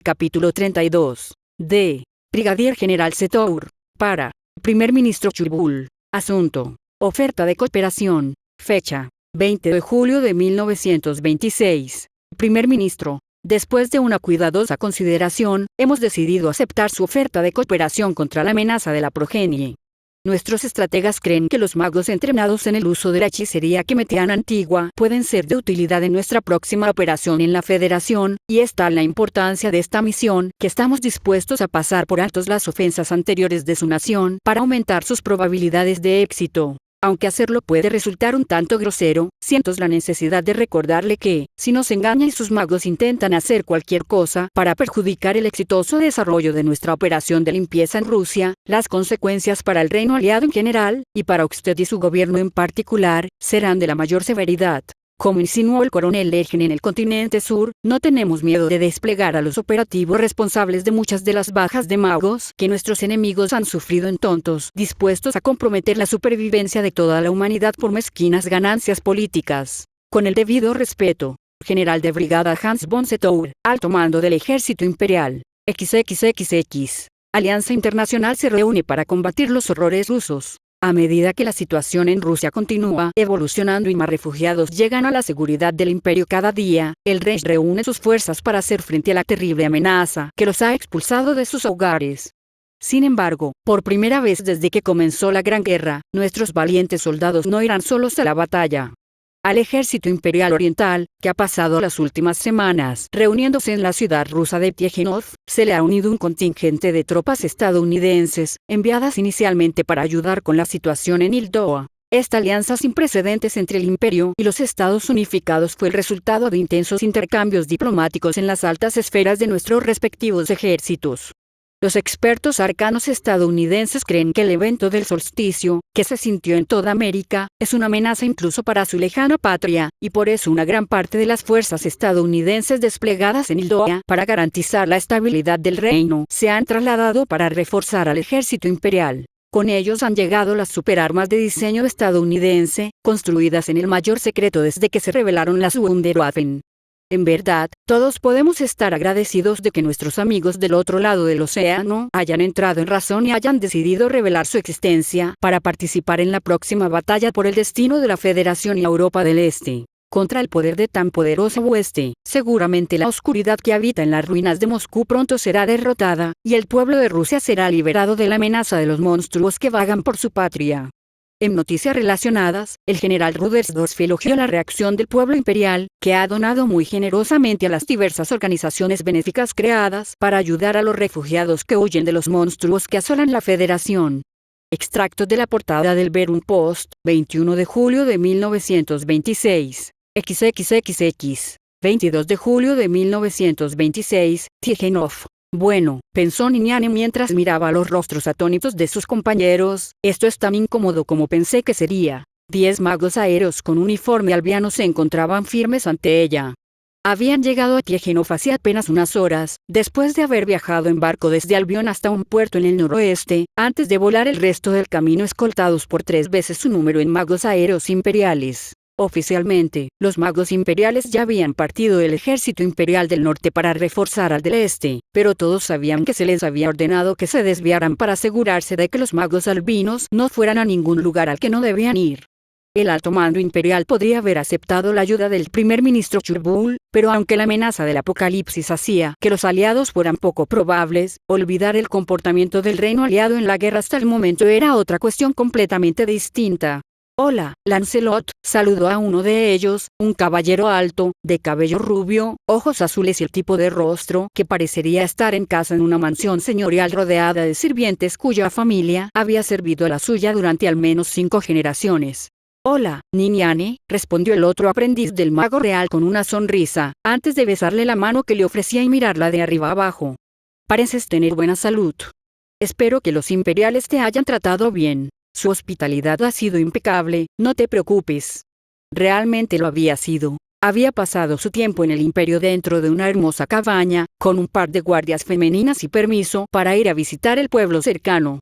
Capítulo 32. D. Brigadier General Setour. Para. Primer Ministro Chulbul. Asunto. Oferta de cooperación. Fecha. 20 de julio de 1926. Primer Ministro. Después de una cuidadosa consideración, hemos decidido aceptar su oferta de cooperación contra la amenaza de la progenie. Nuestros estrategas creen que los magos entrenados en el uso de la hechicería quemetiana antigua pueden ser de utilidad en nuestra próxima operación en la Federación, y es tal la importancia de esta misión, que estamos dispuestos a pasar por altos las ofensas anteriores de su nación para aumentar sus probabilidades de éxito. Aunque hacerlo puede resultar un tanto grosero, siento la necesidad de recordarle que, si nos engaña y sus magos intentan hacer cualquier cosa para perjudicar el exitoso desarrollo de nuestra operación de limpieza en Rusia, las consecuencias para el reino aliado en general, y para usted y su gobierno en particular, serán de la mayor severidad. Como insinuó el coronel Lejen en el continente sur, no tenemos miedo de desplegar a los operativos responsables de muchas de las bajas de magos que nuestros enemigos han sufrido en tontos, dispuestos a comprometer la supervivencia de toda la humanidad por mezquinas ganancias políticas. Con el debido respeto, General de Brigada Hans von Setour, alto mando del Ejército Imperial. XXXX. Alianza Internacional se reúne para combatir los horrores rusos. A medida que la situación en Rusia continúa evolucionando y más refugiados llegan a la seguridad del imperio cada día, el Reich reúne sus fuerzas para hacer frente a la terrible amenaza que los ha expulsado de sus hogares. Sin embargo, por primera vez desde que comenzó la Gran Guerra, nuestros valientes soldados no irán solos a la batalla. Al ejército imperial oriental, que ha pasado las últimas semanas reuniéndose en la ciudad rusa de Tiejinov, se le ha unido un contingente de tropas estadounidenses, enviadas inicialmente para ayudar con la situación en Ildoa. Esta alianza sin precedentes entre el imperio y los Estados Unificados fue el resultado de intensos intercambios diplomáticos en las altas esferas de nuestros respectivos ejércitos. Los expertos arcanos estadounidenses creen que el evento del solsticio, que se sintió en toda América, es una amenaza incluso para su lejana patria, y por eso una gran parte de las fuerzas estadounidenses desplegadas en Ildoa para garantizar la estabilidad del reino se han trasladado para reforzar al ejército imperial. Con ellos han llegado las superarmas de diseño estadounidense, construidas en el mayor secreto desde que se revelaron las Wunderwaffen. En verdad, todos podemos estar agradecidos de que nuestros amigos del otro lado del océano hayan entrado en razón y hayan decidido revelar su existencia para participar en la próxima batalla por el destino de la Federación y Europa del Este. Contra el poder de tan poderoso oeste, seguramente la oscuridad que habita en las ruinas de Moscú pronto será derrotada, y el pueblo de Rusia será liberado de la amenaza de los monstruos que vagan por su patria. En noticias relacionadas, el general Rudersdorf elogió la reacción del pueblo imperial, que ha donado muy generosamente a las diversas organizaciones benéficas creadas para ayudar a los refugiados que huyen de los monstruos que asolan la Federación. Extractos de la portada del Verum Post, 21 de julio de 1926. XXXX. 22 de julio de 1926, Tiejinov. Bueno, pensó Niñane mientras miraba los rostros atónitos de sus compañeros, esto es tan incómodo como pensé que sería. 10 magos aéreos con uniforme albiano se encontraban firmes ante ella. Habían llegado a Tiejinov hace apenas unas horas, después de haber viajado en barco desde Albion hasta un puerto en el noroeste, antes de volar el resto del camino escoltados por 3 veces su número en magos aéreos imperiales. Oficialmente, los magos imperiales ya habían partido del ejército imperial del norte para reforzar al del este, pero todos sabían que se les había ordenado que se desviaran para asegurarse de que los magos albinos no fueran a ningún lugar al que no debían ir. El alto mando imperial podría haber aceptado la ayuda del primer ministro Chulbul, pero aunque la amenaza del apocalipsis hacía que los aliados fueran poco probables, olvidar el comportamiento del reino aliado en la guerra hasta el momento era otra cuestión completamente distinta. Hola, Lancelot, saludó a uno de ellos, un caballero alto, de cabello rubio, ojos azules y el tipo de rostro que parecería estar en casa en una mansión señorial rodeada de sirvientes cuya familia había servido a la suya durante al menos 5 generaciones. Hola, Niñane, respondió el otro aprendiz del mago real con una sonrisa, antes de besarle la mano que le ofrecía y mirarla de arriba abajo. Pareces tener buena salud. Espero que los imperiales te hayan tratado bien. Su hospitalidad ha sido impecable, no te preocupes. Realmente lo había sido. Había pasado su tiempo en el imperio dentro de una hermosa cabaña, con un par de guardias femeninas y permiso para ir a visitar el pueblo cercano.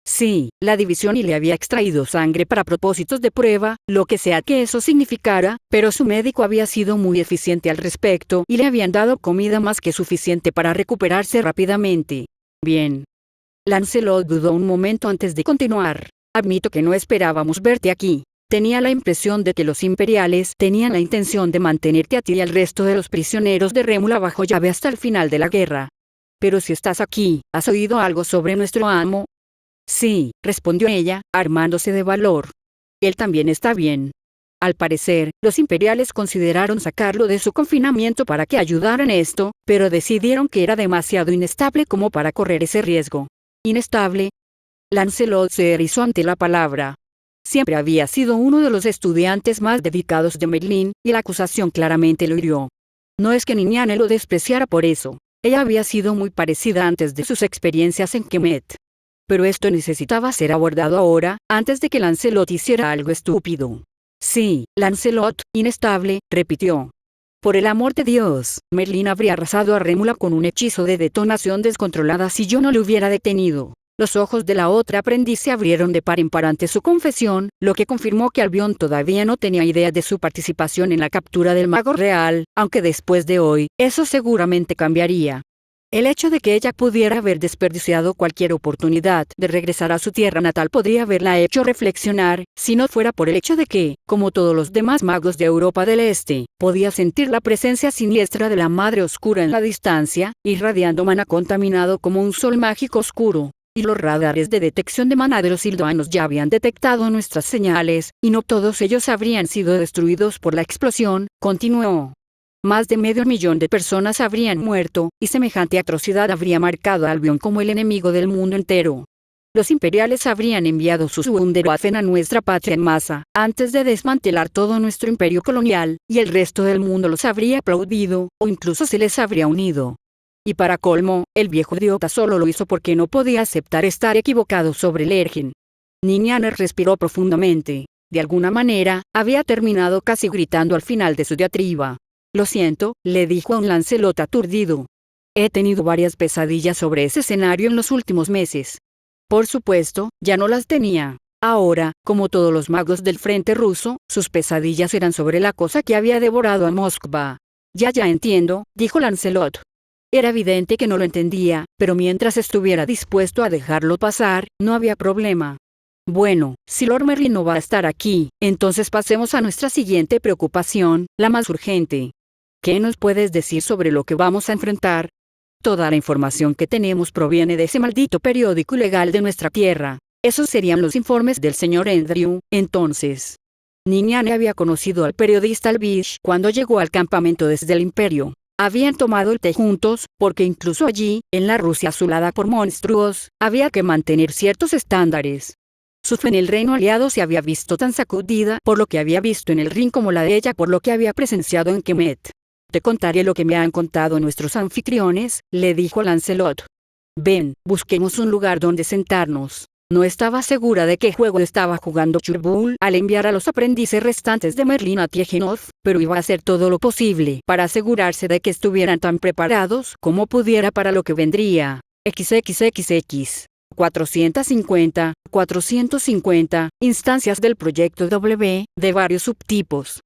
Sí, la división y le había extraído sangre para propósitos de prueba, lo que sea que eso significara, pero su médico había sido muy eficiente al respecto y le habían dado comida más que suficiente para recuperarse rápidamente. Bien. Lancelot dudó un momento antes de continuar. Admito que no esperábamos verte aquí. Tenía la impresión de que los imperiales tenían la intención de mantenerte a ti y al resto de los prisioneros de Rémula bajo llave hasta el final de la guerra. Pero si estás aquí, ¿has oído algo sobre nuestro amo? Sí, respondió ella, armándose de valor. Él también está bien. Al parecer, los imperiales consideraron sacarlo de su confinamiento para que ayudara en esto, pero decidieron que era demasiado inestable como para correr ese riesgo. ¿Inestable? Lancelot se erizó ante la palabra. Siempre había sido uno de los estudiantes más dedicados de Merlín, y la acusación claramente lo hirió. No es que Niniane lo despreciara por eso. Ella había sido muy parecida antes de sus experiencias en Kemet. Pero esto necesitaba ser abordado ahora, antes de que Lancelot hiciera algo estúpido. Sí, Lancelot, inestable, repitió. Por el amor de Dios, Merlín habría arrasado a Rémula con un hechizo de detonación descontrolada si yo no lo hubiera detenido. Los ojos de la otra aprendiz se abrieron de par en par ante su confesión, lo que confirmó que Albion todavía no tenía idea de su participación en la captura del mago real, aunque después de hoy, eso seguramente cambiaría. El hecho de que ella pudiera haber desperdiciado cualquier oportunidad de regresar a su tierra natal podría haberla hecho reflexionar, si no fuera por el hecho de que, como todos los demás magos de Europa del Este, podía sentir la presencia siniestra de la Madre Oscura en la distancia, irradiando maná contaminado como un sol mágico oscuro. Y los radares de detección de maná de los silduanos ya habían detectado nuestras señales, y no todos ellos habrían sido destruidos por la explosión, continuó. Más de 500.000 de personas habrían muerto, y semejante atrocidad habría marcado a Albion como el enemigo del mundo entero. Los imperiales habrían enviado sus Wunderwaffen a nuestra patria en masa, antes de desmantelar todo nuestro imperio colonial, y el resto del mundo los habría aplaudido, o incluso se les habría unido. Y para colmo, el viejo idiota solo lo hizo porque no podía aceptar estar equivocado sobre Lergen. Niniane respiró profundamente. De alguna manera, había terminado casi gritando al final de su diatriba. Lo siento, le dijo a un Lancelot aturdido. He tenido varias pesadillas sobre ese escenario en los últimos meses. Por supuesto, ya no las tenía. Ahora, como todos los magos del frente ruso, sus pesadillas eran sobre la cosa que había devorado a Moskva. Ya entiendo, dijo Lancelot. Era evidente que no lo entendía, pero mientras estuviera dispuesto a dejarlo pasar, no había problema. Bueno, si Lord Merlin no va a estar aquí, entonces pasemos a nuestra siguiente preocupación, la más urgente. ¿Qué nos puedes decir sobre lo que vamos a enfrentar? Toda la información que tenemos proviene de ese maldito periódico ilegal de nuestra tierra. Esos serían los informes del señor Andrew, entonces. Niniane había conocido al periodista Albish cuando llegó al campamento desde el Imperio. Habían tomado el té juntos, porque incluso allí, en la Rusia asolada por monstruos, había que mantener ciertos estándares. Su fe en el reino aliado se había visto tan sacudida por lo que había visto en el ring como la de ella por lo que había presenciado en Kemet. Te contaré lo que me han contado nuestros anfitriones, le dijo Lancelot. Ven, busquemos un lugar donde sentarnos. No estaba segura de qué juego estaba jugando Churbul al enviar a los aprendices restantes de Merlín a Tiegenov, pero iba a hacer todo lo posible para asegurarse de que estuvieran tan preparados como pudiera para lo que vendría. XXXX. 450 instancias del proyecto W, de varios subtipos.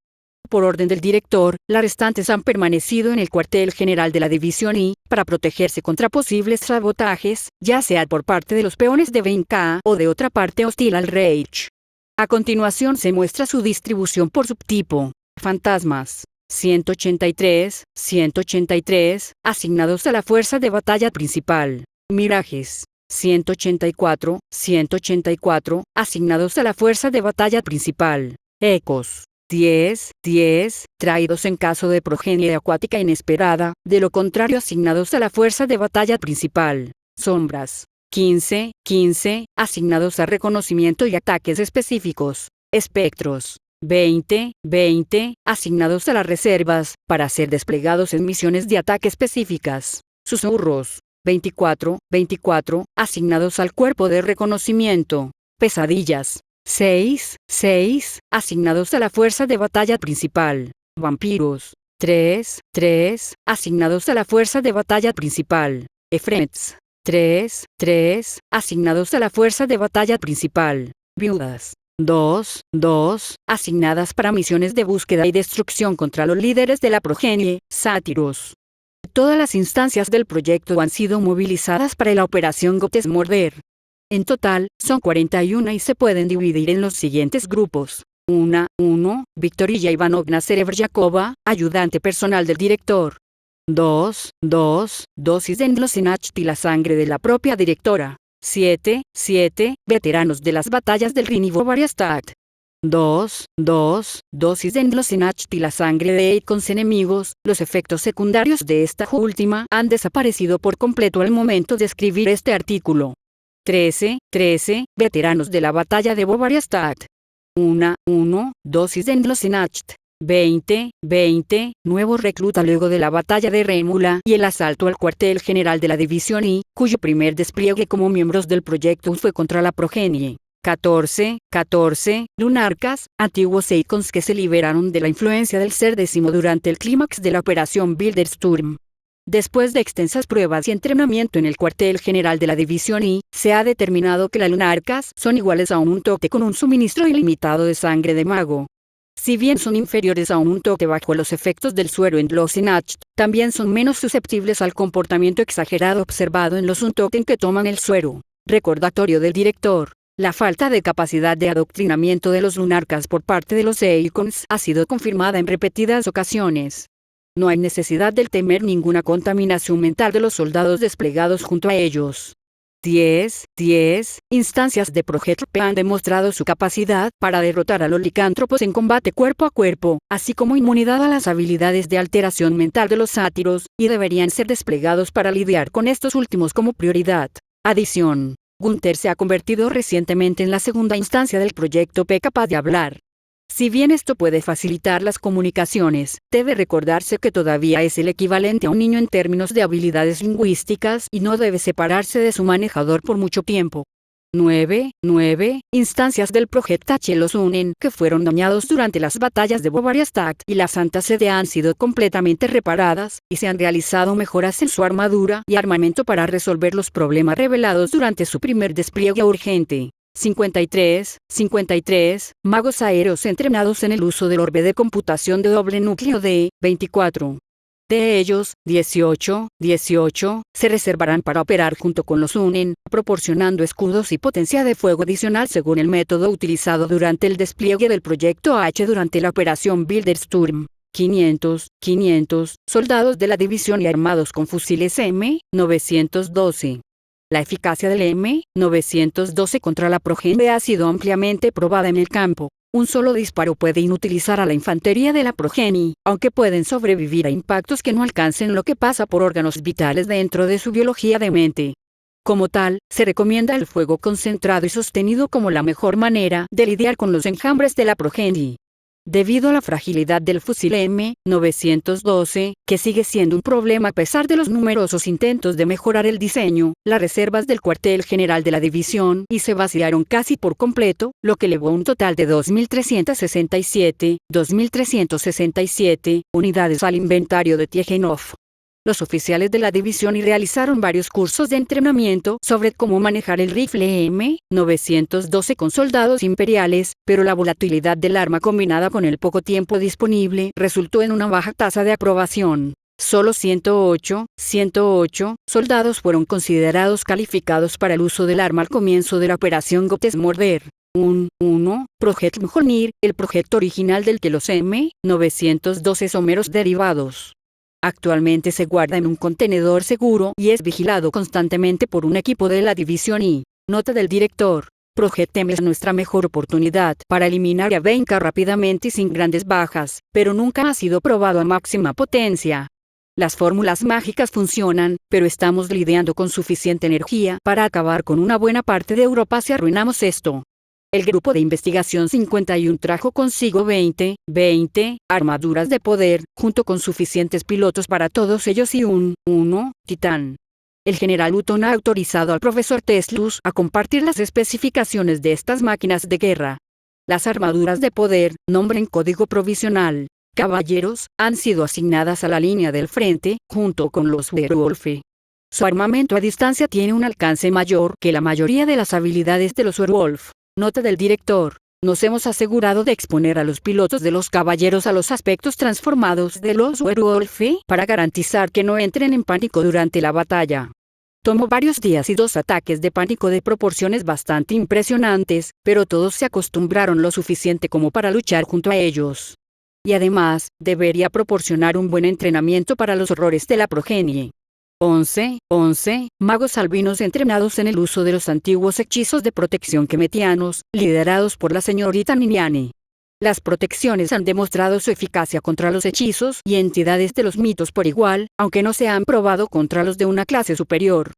Por orden del director, las restantes han permanecido en el cuartel general de la División I, para protegerse contra posibles sabotajes, ya sea por parte de los peones de Venka o de otra parte hostil al Reich. A continuación se muestra su distribución por subtipo. Fantasmas. 183, asignados a la fuerza de batalla principal. Mirajes. 184, asignados a la fuerza de batalla principal. Ecos. 10, traídos en caso de progenie acuática inesperada, de lo contrario asignados a la fuerza de batalla principal. Sombras. 15, asignados a reconocimiento y ataques específicos. Espectros. 20, asignados a las reservas, para ser desplegados en misiones de ataque específicas. Susurros. 24, asignados al cuerpo de reconocimiento. Pesadillas. 6, asignados a la fuerza de batalla principal. Vampiros. 3, asignados a la fuerza de batalla principal. Efrets. 3 asignados a la fuerza de batalla principal. Viudas. 2 asignadas para misiones de búsqueda y destrucción contra los líderes de la progenie, sátiros. Todas las instancias del proyecto han sido movilizadas para la operación Gottesmorder. En total, son 41 y se pueden dividir en los siguientes grupos. 1. Victoria Ivanovna Serebryakova, ayudante personal del director. 2. Dosis de Endlosinachti, la sangre de la propia directora. 7. Veteranos de las batallas del Rin y Bovariastat. 2. Dosis de Endlosinachti, la sangre de Eikons enemigos. Los efectos secundarios de esta última han desaparecido por completo al momento de escribir este artículo. 13. Veteranos de la batalla de Bovariastat. 1. Dosis de Endlosinacht. 20. Nuevo recluta luego de la batalla de Rémula y el asalto al cuartel general de la División I, cuyo primer despliegue como miembros del proyecto fue contra la progenie. 14. Lunarcas, antiguos Eikons que se liberaron de la influencia del Ser Décimo durante el clímax de la operación Bildersturm. Después de extensas pruebas y entrenamiento en el cuartel general de la División I, se ha determinado que las lunarcas son iguales a un toque con un suministro ilimitado de sangre de mago. Si bien son inferiores a un toque bajo los efectos del suero Endlosinacht, también son menos susceptibles al comportamiento exagerado observado en los untoken que toman el suero. Recordatorio del director. La falta de capacidad de adoctrinamiento de los lunarcas por parte de los Eikons ha sido confirmada en repetidas ocasiones. No hay necesidad de temer ninguna contaminación mental de los soldados desplegados junto a ellos. 10 instancias de Project P han demostrado su capacidad para derrotar a los licántropos en combate cuerpo a cuerpo, así como inmunidad a las habilidades de alteración mental de los sátiros, y deberían ser desplegados para lidiar con estos últimos como prioridad. Adición. Gunther se ha convertido recientemente en la segunda instancia del proyecto P capaz de hablar. Si bien esto puede facilitar las comunicaciones, debe recordarse que todavía es el equivalente a un niño en términos de habilidades lingüísticas y no debe separarse de su manejador por mucho tiempo. 9 instancias del Project H los unen que fueron dañados durante las batallas de Bovariastat y la Santa Sede han sido completamente reparadas, y se han realizado mejoras en su armadura y armamento para resolver los problemas revelados durante su primer despliegue urgente. 53 magos aéreos entrenados en el uso del orbe de computación de doble núcleo de 24. De ellos, 18 se reservarán para operar junto con los UNEN, proporcionando escudos y potencia de fuego adicional según el método utilizado durante el despliegue del proyecto H durante la operación Bildersturm. 500 soldados de la división y armados con fusiles M912. La eficacia del M912 contra la progenie ha sido ampliamente probada en el campo. Un solo disparo puede inutilizar a la infantería de la progenie, aunque pueden sobrevivir a impactos que no alcancen lo que pasa por órganos vitales dentro de su biología de mente. Como tal, se recomienda el fuego concentrado y sostenido como la mejor manera de lidiar con los enjambres de la progenie. Debido a la fragilidad del fusil M912, que sigue siendo un problema a pesar de los numerosos intentos de mejorar el diseño, las reservas del cuartel general de la división y se vaciaron casi por completo, lo que elevó un total de 2.367 unidades al inventario de Tiekhenov. Los oficiales de la división y realizaron varios cursos de entrenamiento sobre cómo manejar el rifle M912 con soldados imperiales, pero la volatilidad del arma combinada con el poco tiempo disponible resultó en una baja tasa de aprobación. Solo 108 soldados fueron considerados calificados para el uso del arma al comienzo de la operación Gottesmorder. 1. Project Mjolnir, el proyecto original del que los M912 son meros derivados. Actualmente se guarda en un contenedor seguro y es vigilado constantemente por un equipo de la división I. Nota del director. Project M es nuestra mejor oportunidad para eliminar a Venka rápidamente y sin grandes bajas, pero nunca ha sido probado a máxima potencia. Las fórmulas mágicas funcionan, pero estamos lidiando con suficiente energía para acabar con una buena parte de Europa si arruinamos esto. El grupo de investigación 51 trajo consigo 20 armaduras de poder, junto con suficientes pilotos para todos ellos y un titán. El general Hutton ha autorizado al profesor Teslus a compartir las especificaciones de estas máquinas de guerra. Las armaduras de poder, nombre en código provisional, caballeros, han sido asignadas a la línea del frente, junto con los Werwolf. Su armamento a distancia tiene un alcance mayor que la mayoría de las habilidades de los Werewolf. Nota del director. Nos hemos asegurado de exponer a los pilotos de los caballeros a los aspectos transformados de los Werewolf para garantizar que no entren en pánico durante la batalla. Tomó varios días y 2 ataques de pánico de proporciones bastante impresionantes, pero todos se acostumbraron lo suficiente como para luchar junto a ellos. Y además, debería proporcionar un buen entrenamiento para los horrores de la progenie. 11 magos albinos entrenados en el uso de los antiguos hechizos de protección kemetianos, liderados por la señorita Niniane. Las protecciones han demostrado su eficacia contra los hechizos y entidades de los mitos por igual, aunque no se han probado contra los de una clase superior.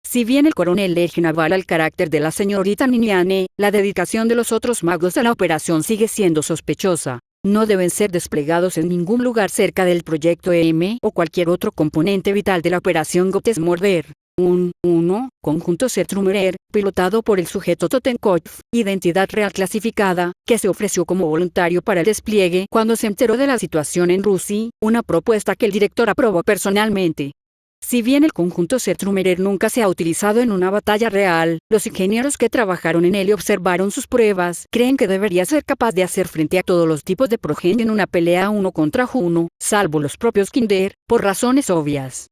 Si bien el coronel Lergen avala el carácter de la señorita Niniane, la dedicación de los otros magos a la operación sigue siendo sospechosa. No deben ser desplegados en ningún lugar cerca del proyecto EM o cualquier otro componente vital de la operación Gottesmorder. 1. Conjunto Sertrumerer, pilotado por el sujeto Totenkopf, identidad real clasificada, que se ofreció como voluntario para el despliegue cuando se enteró de la situación en Rusia, una propuesta que el director aprobó personalmente. Si bien el conjunto Sertrumerer nunca se ha utilizado en una batalla real, los ingenieros que trabajaron en él y observaron sus pruebas creen que debería ser capaz de hacer frente a todos los tipos de progenie en una pelea 1 contra 1, salvo los propios Kinder, por razones obvias.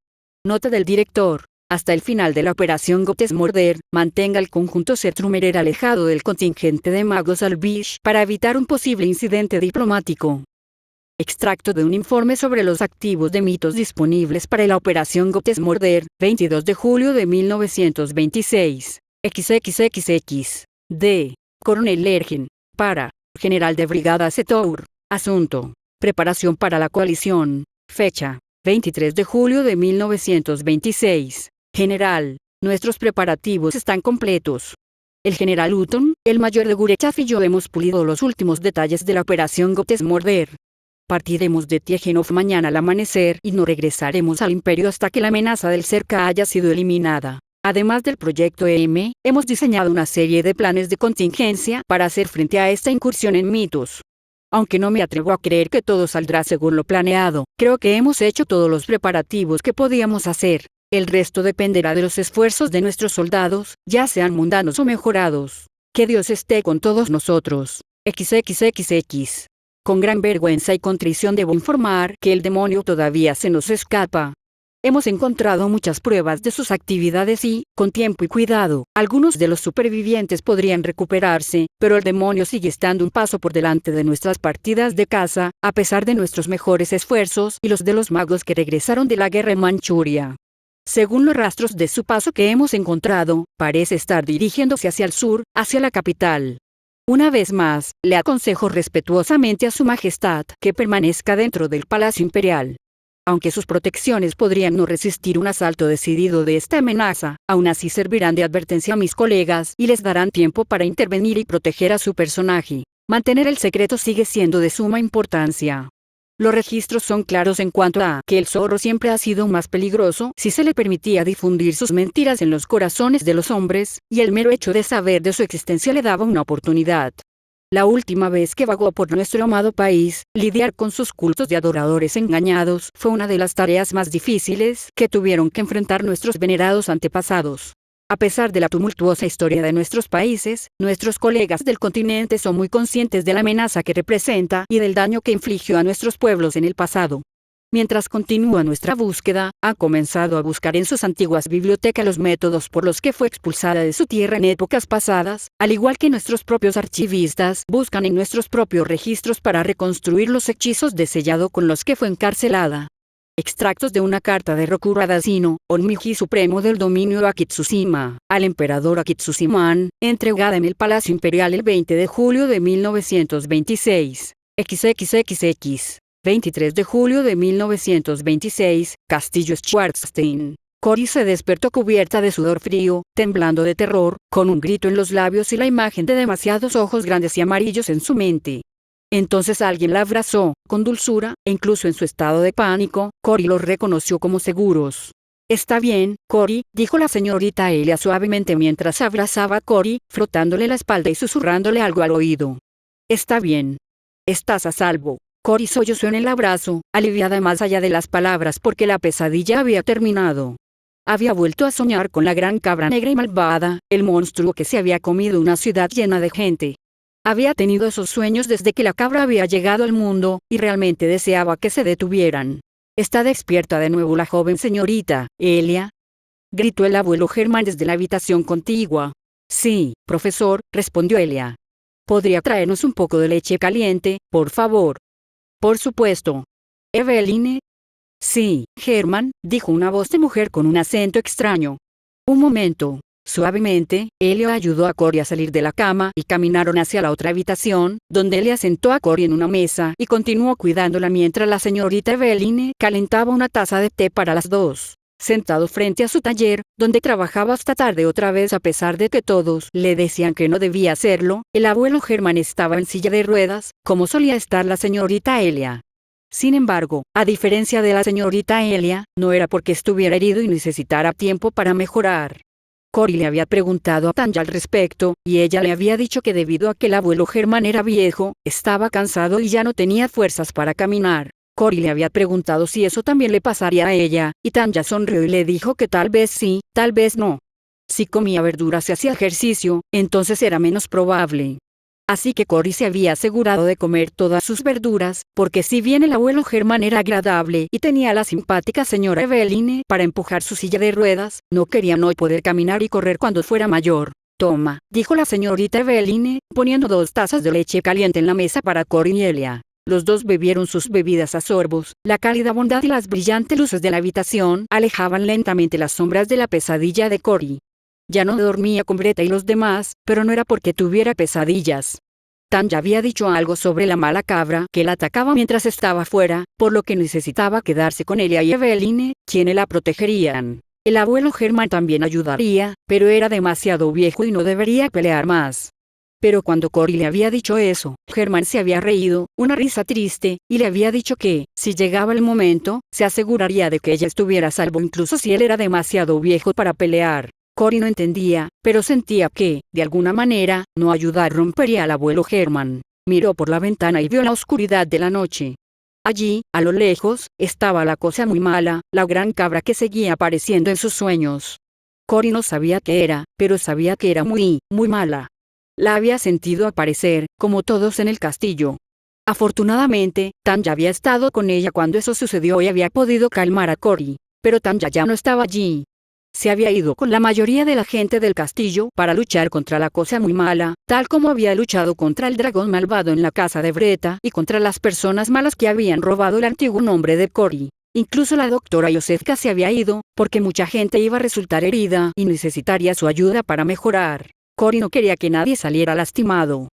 Nota del director. Hasta el final de la operación Gottesmorder, mantenga el conjunto Sertrumerer alejado del contingente de magos Albish para evitar un posible incidente diplomático. Extracto de un informe sobre los activos de mitos disponibles para la operación Gottesmorder, 22 de julio de 1926. XXXX. D. Coronel Lergen. Para. General de Brigada Setour. Asunto. Preparación para la coalición. Fecha. 23 de julio de 1926. General. Nuestros preparativos están completos. El general Hutton, el mayor de Gurechaf y yo hemos pulido los últimos detalles de la operación Gottesmorder. Partiremos de Tiejenow mañana al amanecer y no regresaremos al imperio hasta que la amenaza del cerca haya sido eliminada. Además del proyecto EM, hemos diseñado una serie de planes de contingencia para hacer frente a esta incursión en mitos. Aunque no me atrevo a creer que todo saldrá según lo planeado, creo que hemos hecho todos los preparativos que podíamos hacer. El resto dependerá de los esfuerzos de nuestros soldados, ya sean mundanos o mejorados. Que Dios esté con todos nosotros. XXXX. Con gran vergüenza y contrición debo informar que el demonio todavía se nos escapa. Hemos encontrado muchas pruebas de sus actividades y, con tiempo y cuidado, algunos de los supervivientes podrían recuperarse, pero el demonio sigue estando un paso por delante de nuestras partidas de caza, a pesar de nuestros mejores esfuerzos y los de los magos que regresaron de la guerra en Manchuria. Según los rastros de su paso que hemos encontrado, parece estar dirigiéndose hacia el sur, hacia la capital. Una vez más, le aconsejo respetuosamente a Su Majestad que permanezca dentro del Palacio Imperial. Aunque sus protecciones podrían no resistir un asalto decidido de esta amenaza, aún así servirán de advertencia a mis colegas y les darán tiempo para intervenir y proteger a su personaje. Mantener el secreto sigue siendo de suma importancia. Los registros son claros en cuanto a que el zorro siempre ha sido más peligroso si se le permitía difundir sus mentiras en los corazones de los hombres, y el mero hecho de saber de su existencia le daba una oportunidad. La última vez que vagó por nuestro amado país, lidiar con sus cultos de adoradores engañados fue una de las tareas más difíciles que tuvieron que enfrentar nuestros venerados antepasados. A pesar de la tumultuosa historia de nuestros países, nuestros colegas del continente son muy conscientes de la amenaza que representa y del daño que infligió a nuestros pueblos en el pasado. Mientras continúa nuestra búsqueda, ha comenzado a buscar en sus antiguas bibliotecas los métodos por los que fue expulsada de su tierra en épocas pasadas, al igual que nuestros propios archivistas buscan en nuestros propios registros para reconstruir los hechizos de sellado con los que fue encarcelada. Extractos de una carta de Roku Radazino, Onmiji Supremo del dominio Akitsushima, al emperador Akitsushiman, entregada en el Palacio Imperial el 20 de julio de 1926. XXXX. 23 de julio de 1926, Castillo Schwarzstein. Cory se despertó cubierta de sudor frío, temblando de terror, con un grito en los labios y la imagen de demasiados ojos grandes y amarillos en su mente. Entonces alguien la abrazó, con dulzura, e incluso en su estado de pánico, Cory los reconoció como seguros. «Está bien, Cory», dijo la señorita Elia suavemente mientras abrazaba a Cory, frotándole la espalda y susurrándole algo al oído. «Está bien. Estás a salvo». Cory sollozó en el abrazo, aliviada más allá de las palabras porque la pesadilla había terminado. Había vuelto a soñar con la gran cabra negra y malvada, el monstruo que se había comido una ciudad llena de gente. Había tenido esos sueños desde que la cabra había llegado al mundo, y realmente deseaba que se detuvieran. ¿Está despierta de nuevo la joven señorita, Elia?, gritó el abuelo Germán desde la habitación contigua. Sí, profesor, respondió Elia. ¿Podría traernos un poco de leche caliente, por favor? Por supuesto. ¿Eveline? Sí, Germán, dijo una voz de mujer con un acento extraño. Un momento. Suavemente, Elia ayudó a Cory a salir de la cama y caminaron hacia la otra habitación, donde Elia sentó a Cory en una mesa y continuó cuidándola mientras la señorita Eveline calentaba una taza de té para las dos. Sentado frente a su taller, donde trabajaba hasta tarde otra vez a pesar de que todos le decían que no debía hacerlo, el abuelo Germán estaba en silla de ruedas, como solía estar la señorita Elia. Sin embargo, a diferencia de la señorita Elia, no era porque estuviera herido y necesitara tiempo para mejorar. Cory le había preguntado a Tanya al respecto, y ella le había dicho que debido a que el abuelo Germán era viejo, estaba cansado y ya no tenía fuerzas para caminar. Cory le había preguntado si eso también le pasaría a ella, y Tanya sonrió y le dijo que tal vez sí, tal vez no. Si comía verduras y hacía ejercicio, entonces era menos probable. Así que Cory se había asegurado de comer todas sus verduras, porque si bien el abuelo Germán era agradable y tenía a la simpática señora Eveline para empujar su silla de ruedas, no quería no poder caminar y correr cuando fuera mayor. Toma, dijo la señorita Eveline, poniendo 2 tazas de leche caliente en la mesa para Cory y Elia. Los dos bebieron sus bebidas a sorbos. La cálida bondad y las brillantes luces de la habitación alejaban lentamente las sombras de la pesadilla de Cory. Ya no dormía con Bretta y los demás, pero no era porque tuviera pesadillas. Tanya había dicho algo sobre la mala cabra que la atacaba mientras estaba fuera, por lo que necesitaba quedarse con Elia y Eveline, quienes la protegerían. El abuelo Germán también ayudaría, pero era demasiado viejo y no debería pelear más. Pero cuando Cory le había dicho eso, Germán se había reído, una risa triste, y le había dicho que, si llegaba el momento, se aseguraría de que ella estuviera a salvo incluso si él era demasiado viejo para pelear. Cory no entendía, pero sentía que, de alguna manera, no ayudar rompería al abuelo Germán. Miró por la ventana y vio la oscuridad de la noche. Allí, a lo lejos, estaba la cosa muy mala, la gran cabra que seguía apareciendo en sus sueños. Cory no sabía qué era, pero sabía que era muy, muy mala. La había sentido aparecer, como todos en el castillo. Afortunadamente, Tanya había estado con ella cuando eso sucedió y había podido calmar a Cory. Pero Tanya ya no estaba allí. Se había ido con la mayoría de la gente del castillo para luchar contra la cosa muy mala, tal como había luchado contra el dragón malvado en la casa de Bretta y contra las personas malas que habían robado el antiguo nombre de Cory. Incluso la doctora Josefka se había ido, porque mucha gente iba a resultar herida y necesitaría su ayuda para mejorar. Cory no quería que nadie saliera lastimado.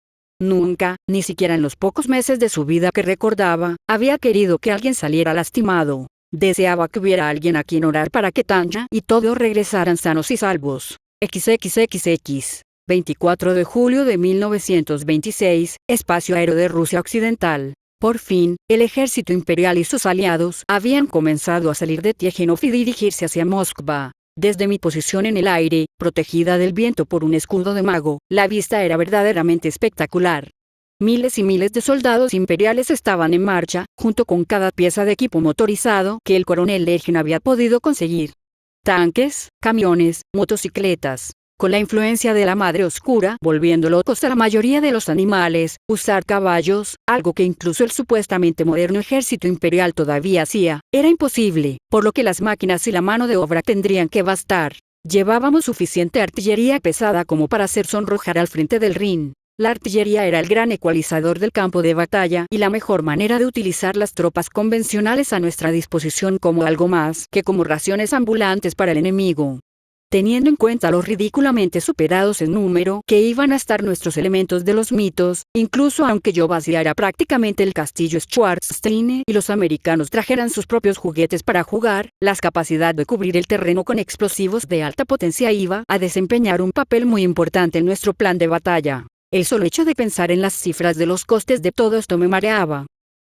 Nunca, ni siquiera en los pocos meses de su vida que recordaba, había querido que alguien saliera lastimado. Deseaba que hubiera alguien a quien orar para que Tanya y todos regresaran sanos y salvos. XXXX. 24 de julio de 1926, Espacio Aéreo de Rusia Occidental. Por fin, el ejército imperial y sus aliados habían comenzado a salir de Tiejinov y dirigirse hacia Moskva. Desde mi posición en el aire, protegida del viento por un escudo de mago, la vista era verdaderamente espectacular. Miles y miles de soldados imperiales estaban en marcha, junto con cada pieza de equipo motorizado que el coronel Legend había podido conseguir. Tanques, camiones, motocicletas. Con la influencia de la Madre Oscura volviendo locos a la mayoría de los animales, usar caballos, algo que incluso el supuestamente moderno ejército imperial todavía hacía, era imposible, por lo que las máquinas y la mano de obra tendrían que bastar. Llevábamos suficiente artillería pesada como para hacer sonrojar al frente del Rin. La artillería era el gran ecualizador del campo de batalla y la mejor manera de utilizar las tropas convencionales a nuestra disposición como algo más que como raciones ambulantes para el enemigo. Teniendo en cuenta los ridículamente superados en número que iban a estar nuestros elementos de los mitos, incluso aunque yo vaciara prácticamente el castillo Schwarzstein y los americanos trajeran sus propios juguetes para jugar, la capacidad de cubrir el terreno con explosivos de alta potencia iba a desempeñar un papel muy importante en nuestro plan de batalla. El solo hecho de pensar en las cifras de los costes de todo esto me mareaba.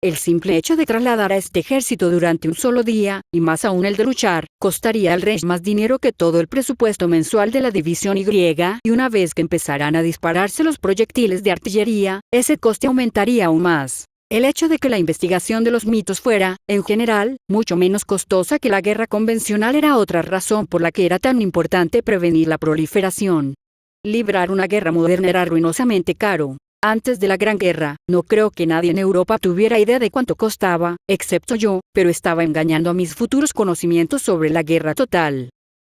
El simple hecho de trasladar a este ejército durante un solo día, y más aún el de luchar, costaría al rey más dinero que todo el presupuesto mensual de la división Y, y una vez que empezaran a dispararse los proyectiles de artillería, ese coste aumentaría aún más. El hecho de que la investigación de los mitos fuera, en general, mucho menos costosa que la guerra convencional era otra razón por la que era tan importante prevenir la proliferación. Librar una guerra moderna era ruinosamente caro. Antes de la Gran Guerra, no creo que nadie en Europa tuviera idea de cuánto costaba, excepto yo, pero estaba engañando a mis futuros conocimientos sobre la guerra total.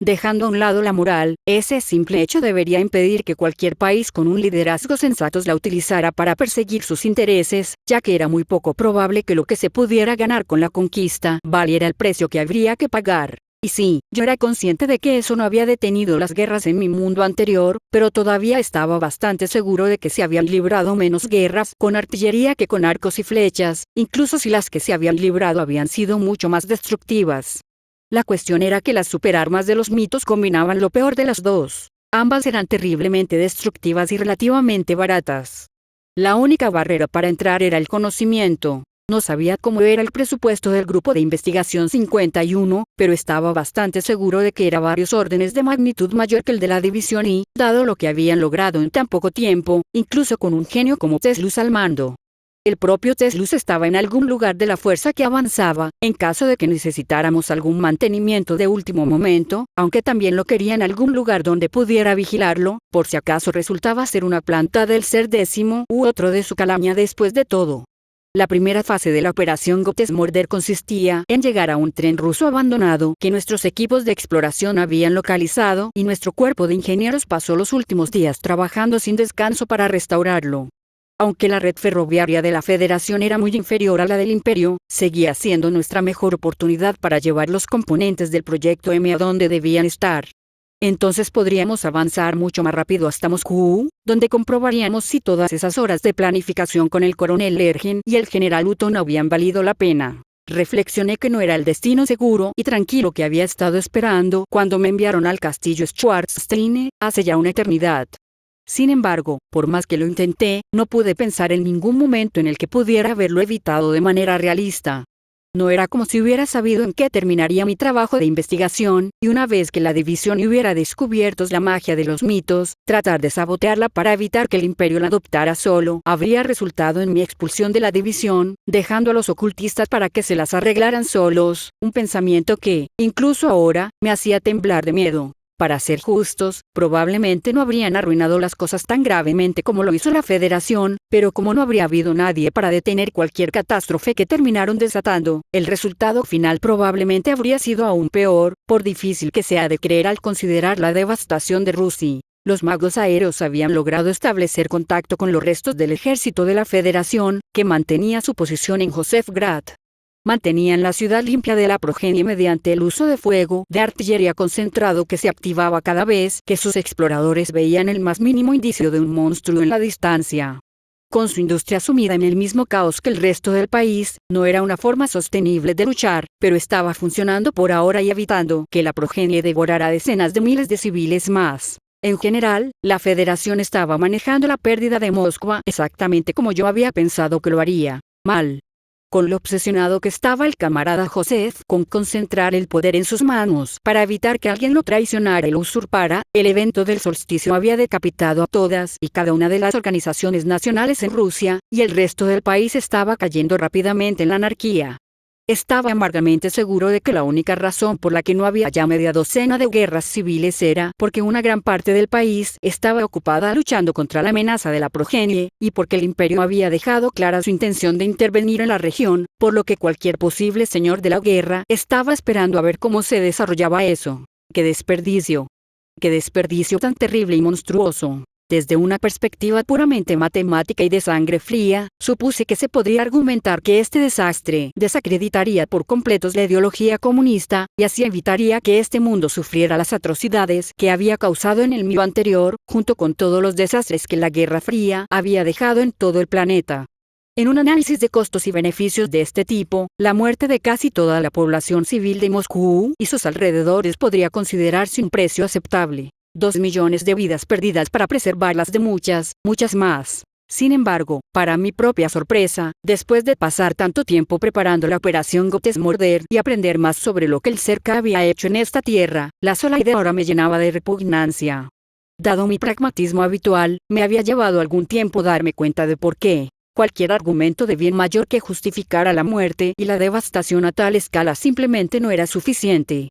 Dejando a un lado la moral, ese simple hecho debería impedir que cualquier país con un liderazgo sensato la utilizara para perseguir sus intereses, ya que era muy poco probable que lo que se pudiera ganar con la conquista valiera el precio que habría que pagar. Y sí, yo era consciente de que eso no había detenido las guerras en mi mundo anterior, pero todavía estaba bastante seguro de que se habían librado menos guerras con artillería que con arcos y flechas, incluso si las que se habían librado habían sido mucho más destructivas. La cuestión era que las superarmas de los mitos combinaban lo peor de las dos. Ambas eran terriblemente destructivas y relativamente baratas. La única barrera para entrar era el conocimiento. No sabía cómo era el presupuesto del grupo de investigación 51, pero estaba bastante seguro de que era varios órdenes de magnitud mayor que el de la división y, dado lo que habían logrado en tan poco tiempo, incluso con un genio como Teslus al mando. El propio Teslus estaba en algún lugar de la fuerza que avanzaba, en caso de que necesitáramos algún mantenimiento de último momento, aunque también lo quería en algún lugar donde pudiera vigilarlo, por si acaso resultaba ser una planta del ser décimo u otro de su calaña después de todo. La primera fase de la operación Gottesmorder consistía en llegar a un tren ruso abandonado que nuestros equipos de exploración habían localizado y nuestro cuerpo de ingenieros pasó los últimos días trabajando sin descanso para restaurarlo. Aunque la red ferroviaria de la Federación era muy inferior a la del Imperio, seguía siendo nuestra mejor oportunidad para llevar los componentes del proyecto M a donde debían estar. Entonces podríamos avanzar mucho más rápido hasta Moscú, donde comprobaríamos si todas esas horas de planificación con el coronel Lergin y el general Hutton habían valido la pena. Reflexioné que no era el destino seguro y tranquilo que había estado esperando cuando me enviaron al castillo Schwarzstein, hace ya una eternidad. Sin embargo, por más que lo intenté, no pude pensar en ningún momento en el que pudiera haberlo evitado de manera realista. No era como si hubiera sabido en qué terminaría mi trabajo de investigación, y una vez que la división hubiera descubierto la magia de los mitos, tratar de sabotearla para evitar que el imperio la adoptara solo, habría resultado en mi expulsión de la división, dejando a los ocultistas para que se las arreglaran solos, un pensamiento que, incluso ahora, me hacía temblar de miedo. Para ser justos, probablemente no habrían arruinado las cosas tan gravemente como lo hizo la Federación, pero como no habría habido nadie para detener cualquier catástrofe que terminaron desatando, el resultado final probablemente habría sido aún peor, por difícil que sea de creer al considerar la devastación de Rusia. Los magos aéreos habían logrado establecer contacto con los restos del ejército de la Federación, que mantenía su posición en Josefgrad. Mantenían la ciudad limpia de la progenie mediante el uso de fuego de artillería concentrado que se activaba cada vez que sus exploradores veían el más mínimo indicio de un monstruo en la distancia. Con su industria sumida en el mismo caos que el resto del país, no era una forma sostenible de luchar, pero estaba funcionando por ahora y evitando que la progenie devorara decenas de miles de civiles más. En general, la Federación estaba manejando la pérdida de Moscú exactamente como yo había pensado que lo haría. Mal. Con lo obsesionado que estaba el camarada Joseph con concentrar el poder en sus manos para evitar que alguien lo traicionara y lo usurpara, el evento del solsticio había decapitado a todas y cada una de las organizaciones nacionales en Rusia, y el resto del país estaba cayendo rápidamente en la anarquía. Estaba amargamente seguro de que la única razón por la que no había ya media docena de guerras civiles era porque una gran parte del país estaba ocupada luchando contra la amenaza de la progenie, y porque el imperio había dejado clara su intención de intervenir en la región, por lo que cualquier posible señor de la guerra estaba esperando a ver cómo se desarrollaba eso. ¡Qué desperdicio! ¡Qué desperdicio tan terrible y monstruoso! Desde una perspectiva puramente matemática y de sangre fría, supuse que se podría argumentar que este desastre desacreditaría por completo la ideología comunista, y así evitaría que este mundo sufriera las atrocidades que había causado en el mío anterior, junto con todos los desastres que la Guerra Fría había dejado en todo el planeta. En un análisis de costos y beneficios de este tipo, la muerte de casi toda la población civil de Moscú y sus alrededores podría considerarse un precio aceptable. 2 millones de vidas perdidas para preservarlas de muchas, muchas más. Sin embargo, para mi propia sorpresa, después de pasar tanto tiempo preparando la operación Gottesmorder y aprender más sobre lo que el Cerca había hecho en esta tierra, la sola idea ahora me llenaba de repugnancia. Dado mi pragmatismo habitual, me había llevado algún tiempo darme cuenta de por qué. Cualquier argumento de bien mayor que justificara la muerte y la devastación a tal escala simplemente no era suficiente.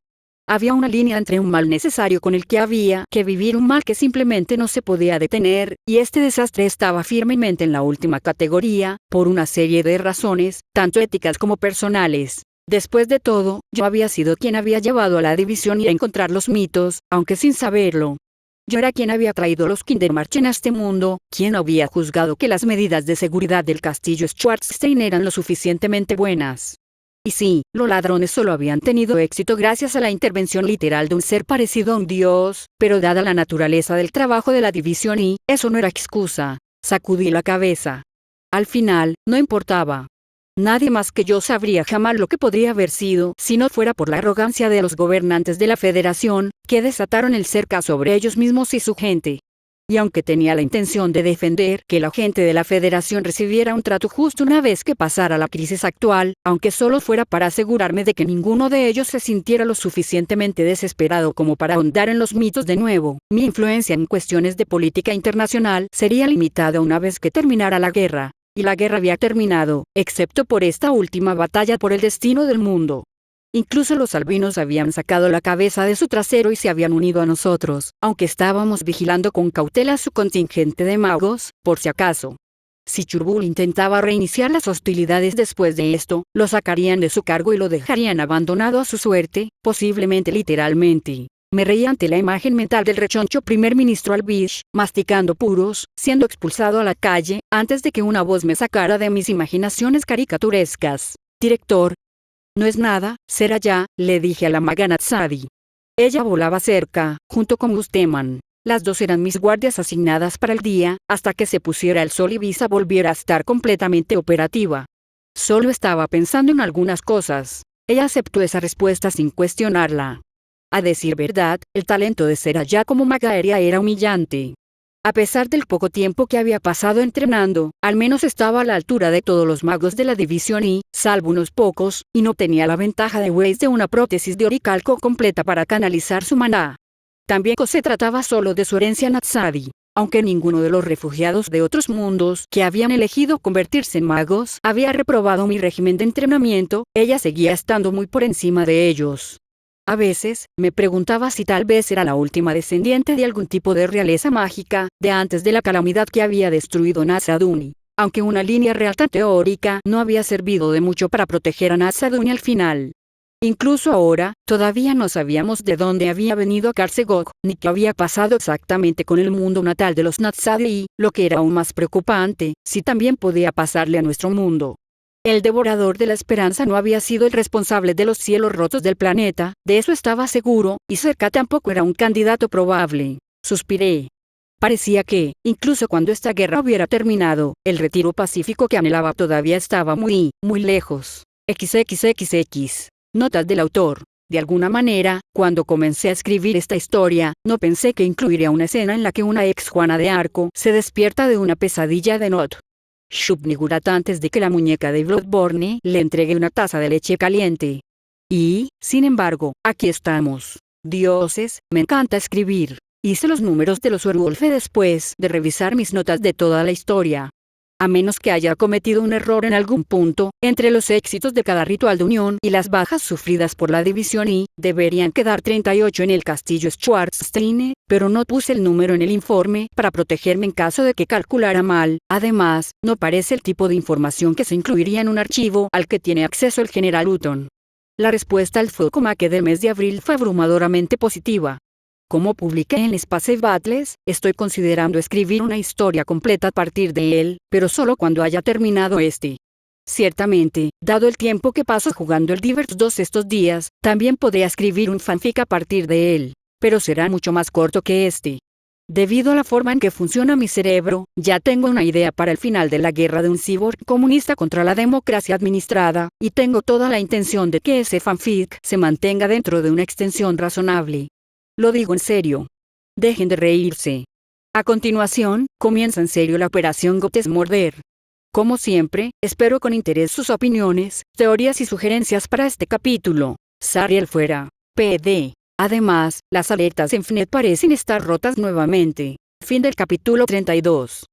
Había una línea entre un mal necesario con el que había que vivir, un mal que simplemente no se podía detener, y este desastre estaba firmemente en la última categoría, por una serie de razones, tanto éticas como personales. Después de todo, yo había sido quien había llevado a la división y a encontrar los mitos, aunque sin saberlo. Yo era quien había traído los Kindermarchen a este mundo, quien había juzgado que las medidas de seguridad del castillo Schwarzstein eran lo suficientemente buenas. Y sí, los ladrones solo habían tenido éxito gracias a la intervención literal de un ser parecido a un dios, pero dada la naturaleza del trabajo de la división y, eso no era excusa. Sacudí la cabeza. Al final, no importaba. Nadie más que yo sabría jamás lo que podría haber sido si no fuera por la arrogancia de los gobernantes de la Federación, que desataron el cerco sobre ellos mismos y su gente. Y aunque tenía la intención de defender que la gente de la Federación recibiera un trato justo una vez que pasara la crisis actual, aunque solo fuera para asegurarme de que ninguno de ellos se sintiera lo suficientemente desesperado como para ahondar en los mitos de nuevo, mi influencia en cuestiones de política internacional sería limitada una vez que terminara la guerra. Y la guerra había terminado, excepto por esta última batalla por el destino del mundo. Incluso los albinos habían sacado la cabeza de su trasero y se habían unido a nosotros, aunque estábamos vigilando con cautela su contingente de magos, por si acaso. Si Churbull intentaba reiniciar las hostilidades después de esto, lo sacarían de su cargo y lo dejarían abandonado a su suerte, posiblemente literalmente. Me reí ante la imagen mental del rechoncho primer ministro Albish, masticando puros, siendo expulsado a la calle, antes de que una voz me sacara de mis imaginaciones caricaturescas. Director. No es nada, será ya, le dije a la maga Natsadi. Ella volaba cerca, junto con Gusteman. Las dos eran mis guardias asignadas para el día, hasta que se pusiera el sol y Visa volviera a estar completamente operativa. Solo estaba pensando en algunas cosas. Ella aceptó esa respuesta sin cuestionarla. A decir verdad, el talento de Seraya como maga aérea era humillante. A pesar del poco tiempo que había pasado entrenando, al menos estaba a la altura de todos los magos de la división y, salvo unos pocos, y no tenía la ventaja de Weiss de una prótesis de oricalco completa para canalizar su maná. También se trataba solo de su herencia Natsadi. Aunque ninguno de los refugiados de otros mundos que habían elegido convertirse en magos había reprobado mi régimen de entrenamiento, ella seguía estando muy por encima de ellos. A veces, me preguntaba si tal vez era la última descendiente de algún tipo de realeza mágica, de antes de la calamidad que había destruido Nasaduni. Aunque una línea real tan teórica no había servido de mucho para proteger a Nasaduni al final. Incluso ahora, todavía no sabíamos de dónde había venido Karsegok, ni qué había pasado exactamente con el mundo natal de los Natsadi y, lo que era aún más preocupante, si también podía pasarle a nuestro mundo. El devorador de la esperanza no había sido el responsable de los cielos rotos del planeta, de eso estaba seguro, y Cerca tampoco era un candidato probable. Suspiré. Parecía que, incluso cuando esta guerra hubiera terminado, el retiro pacífico que anhelaba todavía estaba muy, muy lejos. XXXX. Notas del autor. De alguna manera, cuando comencé a escribir esta historia, no pensé que incluiría una escena en la que una ex Juana de Arco se despierta de una pesadilla de Not. Shub-Nigurat antes de que la muñeca de Bloodborne le entregue una taza de leche caliente. Y, sin embargo, aquí estamos. Dioses, me encanta escribir. Hice los números de los Werwolf después de revisar mis notas de toda la historia. A menos que haya cometido un error en algún punto, entre los éxitos de cada ritual de unión y las bajas sufridas por la división y, deberían quedar 38 en el castillo Schwarzstein, pero no puse el número en el informe para protegerme en caso de que calculara mal. Además, no parece el tipo de información que se incluiría en un archivo al que tiene acceso el general Hutton. La respuesta al Focomaque del mes de abril fue abrumadoramente positiva. Como publiqué en Space Battles, estoy considerando escribir una historia completa a partir de él, pero solo cuando haya terminado este. Ciertamente, dado el tiempo que paso jugando el Diverge 2 estos días, también podría escribir un fanfic a partir de él, pero será mucho más corto que este. Debido a la forma en que funciona mi cerebro, ya tengo una idea para el final de la guerra de un cyborg comunista contra la democracia administrada, y tengo toda la intención de que ese fanfic se mantenga dentro de una extensión razonable. Lo digo en serio. Dejen de reírse. A continuación, comienza en serio la operación Gottesmorder. Como siempre, espero con interés sus opiniones, teorías y sugerencias para este capítulo. Sariel fuera. PD. Además, las alertas en FNET parecen estar rotas nuevamente. Fin del capítulo 32.